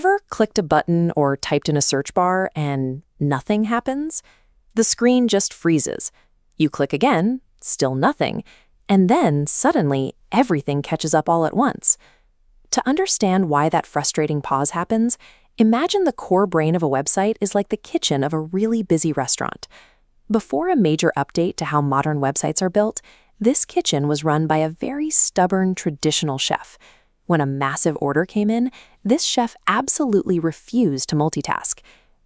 Ever clicked a button or typed in a search bar and nothing happens? The screen just freezes. You click again, still nothing, and then suddenly everything catches up all at once. To understand why that frustrating pause happens, imagine the core brain of a website is like the kitchen of a really busy restaurant. Before a major update to how modern websites are built, this kitchen was run by a very stubborn traditional chef. When a massive order came in, this chef absolutely refused to multitask.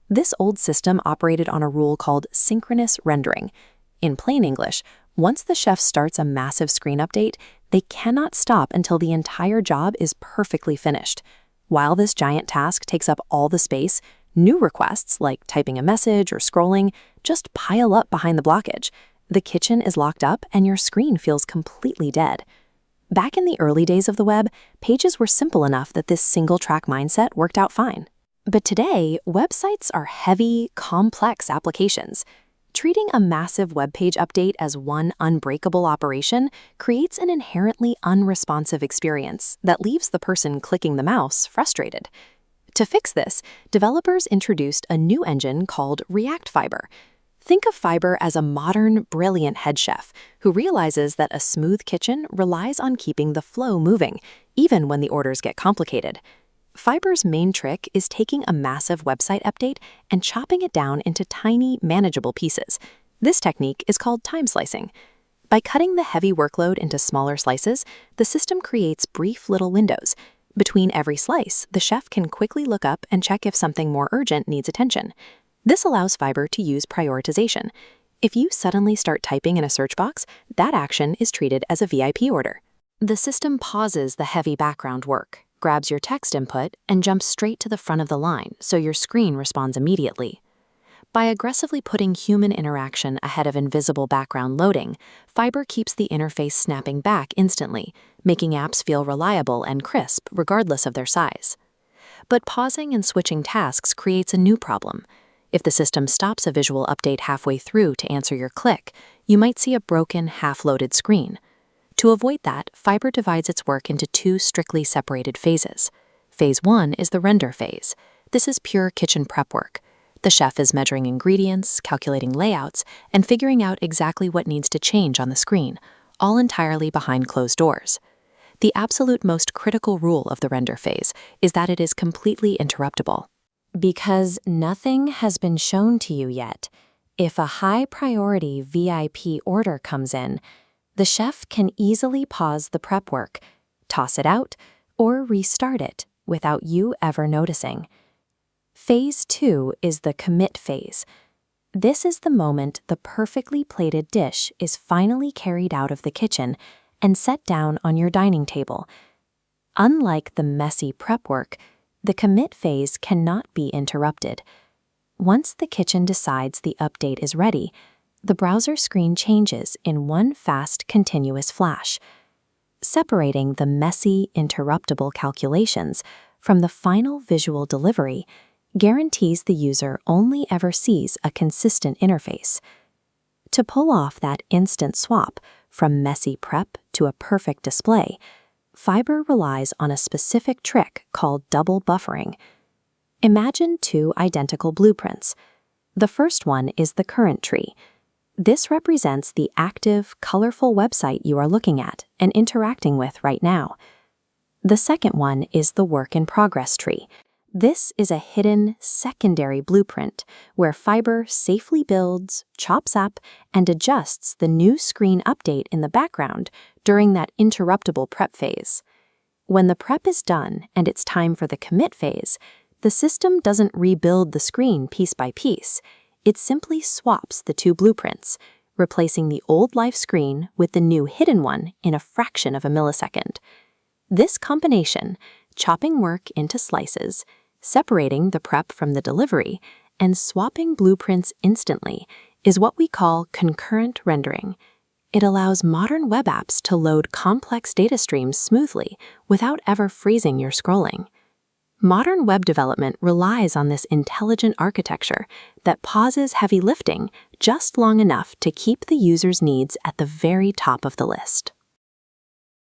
This old system operated on a rule called synchronous rendering. In plain English, once the chef starts a massive screen update, they cannot stop until the entire job is perfectly finished. While this giant task takes up all the space, new requests, like typing a message or scrolling, just pile up behind the blockage. The kitchen is locked up and your screen feels completely dead. Back in the early days of the web, pages were simple enough that this single-track mindset worked out fine. But today, websites are heavy, complex applications. Treating a massive web page update as one unbreakable operation creates an inherently unresponsive experience that leaves the person clicking the mouse frustrated. To fix this, developers introduced a new engine called React Fiber. Think of Fiber as a modern, brilliant head chef who realizes that a smooth kitchen relies on keeping the flow moving, even when the orders get complicated. Fiber's main trick is taking a massive website update and chopping it down into tiny, manageable pieces. This technique is called time slicing. By cutting the heavy workload into smaller slices, the system creates brief little windows. Between every slice, the chef can quickly look up and check if something more urgent needs attention. This allows Fiber to use prioritization. If you suddenly start typing in a search box, that action is treated as a VIP order. The system pauses the heavy background work, grabs your text input, and jumps straight to the front of the line so your screen responds immediately. By aggressively putting human interaction ahead of invisible background loading, Fiber keeps the interface snapping back instantly, making apps feel reliable and crisp regardless of their size. But pausing and switching tasks creates a new problem. If the system stops a visual update halfway through to answer your click, you might see a broken, half-loaded screen. To avoid that, Fiber divides its work into two strictly separated phases. Phase 1 is the render phase. This is pure kitchen prep work. The chef is measuring ingredients, calculating layouts, and figuring out exactly what needs to change on the screen, all entirely behind closed doors. The absolute most critical rule of the render phase is that it is completely interruptible. Because nothing has been shown to you yet, if a high-priority VIP order comes in, the chef can easily pause the prep work, toss it out, or restart it without you ever noticing. Phase 2 is the commit phase. This is the moment the perfectly plated dish is finally carried out of the kitchen and set down on your dining table. Unlike the messy prep work, the commit phase cannot be interrupted. Once the kitchen decides the update is ready, the browser screen changes in one fast, continuous flash. Separating the messy, interruptible calculations from the final visual delivery guarantees the user only ever sees a consistent interface. To pull off that instant swap from messy prep to a perfect display, Fiber relies on a specific trick called double buffering. Imagine two identical blueprints. The first one is the current tree. This represents the active, colorful website you are looking at and interacting with right now. The second one is the work in progress tree. This is a hidden, secondary blueprint where Fiber safely builds, chops up, and adjusts the new screen update in the background during that interruptible prep phase. When the prep is done and it's time for the commit phase, the system doesn't rebuild the screen piece by piece. It simply swaps the two blueprints, replacing the old live screen with the new hidden one in a fraction of a millisecond. This combination, chopping work into slices, separating the prep from the delivery, and swapping blueprints instantly, is what we call concurrent rendering. It allows modern web apps to load complex data streams smoothly without ever freezing your scrolling. Modern web development relies on this intelligent architecture that pauses heavy lifting just long enough to keep the user's needs at the very top of the list.